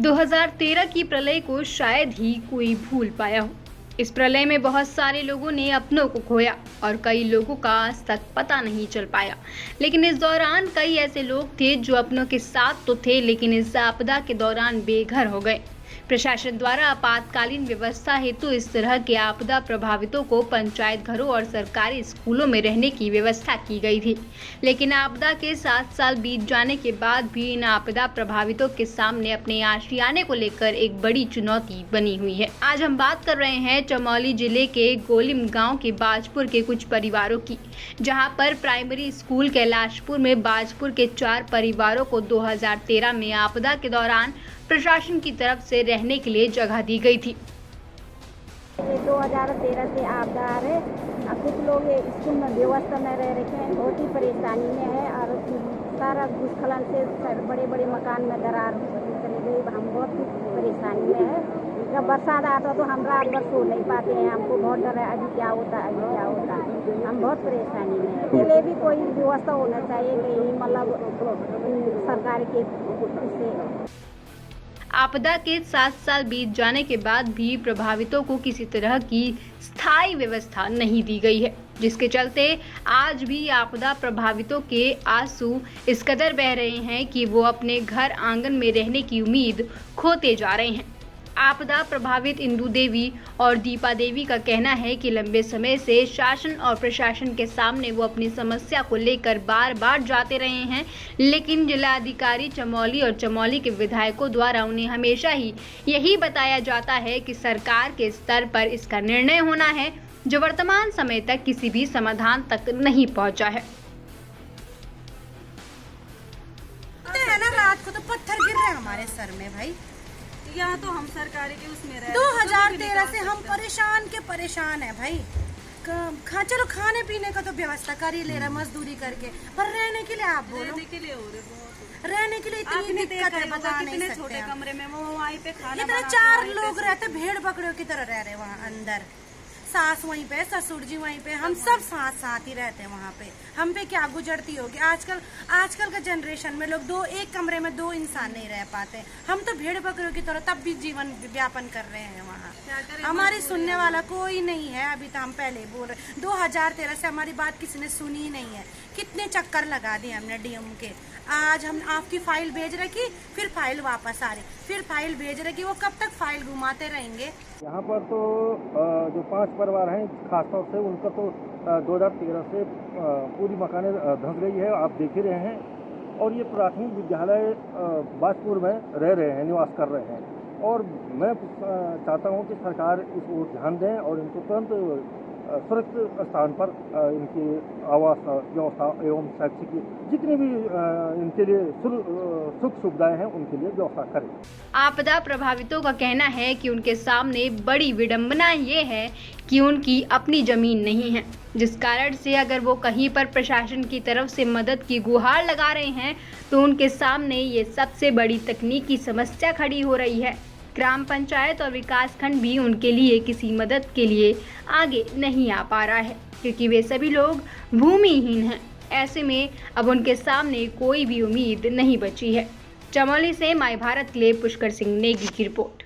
2013 की प्रलय को शायद ही कोई भूल पाया हो। इस प्रलय में बहुत सारे लोगों ने अपनों को खोया और कई लोगों का आज तक पता नहीं चल पाया। लेकिन इस दौरान कई ऐसे लोग थे जो अपनों के साथ तो थे, लेकिन इस आपदा के दौरान बेघर हो गए। प्रशासन द्वारा आपातकालीन व्यवस्था हेतु इस तरह के आपदा प्रभावितों को पंचायत घरों और सरकारी स्कूलों में रहने की व्यवस्था की गई थी। लेकिन आपदा के 7 साल बीत जाने के बाद भी इन आपदा प्रभावितों के सामने अपने आशियाने को लेकर एक बड़ी चुनौती बनी हुई है। आज हम बात कर रहे हैं चमोली जिले के गोलिम गांव के बाजपुर के कुछ परिवारों की, जहां पर प्राइमरी स्कूल कैलाशपुर में बाजपुर के 4 परिवारों को 2013 में आपदा के दौरान प्रशासन की तरफ से रहने के लिए जगह दी गई थी। 2013 से आपदा आ रहे, कुछ लोग स्कूल में व्यवस्था में रह रखे हैं, बहुत ही परेशानी में है और सारा भूस्खलन से बड़े बड़े मकान में दरार चली गई। हम बहुत ही परेशानी में है। जब बरसात आता तो हम रात भर सो नहीं पाते हैं, हमको बहुत डर है, अभी क्या होता है, अभी क्या होता है। हम बहुत परेशानी में है। इसके लिए भी कोई व्यवस्था होना चाहिए, कहीं मतलब सरकार के इससे। आपदा के 7 साल बीत जाने के बाद भी प्रभावितों को किसी तरह की स्थायी व्यवस्था नहीं दी गई है, जिसके चलते आज भी आपदा प्रभावितों के आंसू इस कदर बह रहे हैं कि वो अपने घर आंगन में रहने की उम्मीद खोते जा रहे हैं। आपदा प्रभावित इंदु देवी और दीपा देवी का कहना है कि लंबे समय से शासन और प्रशासन के सामने वो अपनी समस्या को लेकर बार बार जाते रहे हैं, लेकिन जिलाधिकारी चमोली और चमोली के विधायकों द्वारा उन्हें हमेशा ही यही बताया जाता है कि सरकार के स्तर पर इसका निर्णय होना है, जो वर्तमान समय तक किसी भी समाधान तक नहीं पहुंचा है। रात को तो पत्थर गिर रहे हैं हमारे सर में भाई। यहाँ तो हम सरकारी के उसमें रह 2013 से हम परेशान है भाई। चलो खाने पीने का तो व्यवस्था कर ही ले रहा, मजदूरी करके, पर रहने के लिए आप बोलो, रहने के लिए हो रहे बहुत, रहने के लिए इतनी दिक्कत है, बता नहीं सकते। छोटे कमरे में वो वहीं पे खाना इतने 4 लोग रहते, भेड़ बकरियों की तरह रह रहे वहाँ अंदर। सास वहीं पे, ससुर जी वहीं पे, हम सब साथ ही रहते हैं वहाँ पे। हम पे क्या गुजरती होगी। आजकल का जनरेशन में लोग एक कमरे में 2 इंसान नहीं रह पाते। हम तो भेड़ बकरियों की तरह तब भी जीवन व्यापन कर रहे हैं वहाँ। हमारी सुनने वाला कोई नहीं है। अभी तो हम पहले बोल रहे 2013 से हमारी बात किसी ने सुनी ही नहीं है। कितने चक्कर लगा दिए हमने डीएम के। आज हम आपकी फाइल भेज रखी, फिर फाइल वापस आ रही, फिर फाइल भेज रखी। वो कब तक फाइल घुमाते रहेंगे। यहाँ पर तो जो 5 परिवार हैं खासतौर से, उनका तो 2013 से पूरी मकानें धंस गई है, आप देख ही रहे हैं। और ये प्राथमिक विद्यालय बाजपुर में रह रहे हैं, निवास कर रहे हैं। और मैं चाहता हूँ कि सरकार इस ओर ध्यान दें और इनको तुरंत सुरक्षित स्थान पर इनकी आवास व्यवस्था एवं शैक्षिक जितनी भी इनके लिए सुख सुविधाएं हैं उनके लिए व्यवस्था करें। आपदा प्रभावितों का कहना है कि उनके सामने बड़ी विडंबना ये है कि उनकी अपनी जमीन नहीं है, जिस कारण से अगर वो कहीं पर प्रशासन की तरफ से मदद की गुहार लगा रहे हैं तो उनके सामने ये सबसे बड़ी तकनीकी समस्या खड़ी हो रही है। ग्राम पंचायत और विकास खंड भी उनके लिए किसी मदद के लिए आगे नहीं आ पा रहा है, क्योंकि वे सभी लोग भूमिहीन हैं। ऐसे में अब उनके सामने कोई भी उम्मीद नहीं बची है। चमोली से माय भारत के लिए पुष्कर सिंह नेगी की रिपोर्ट।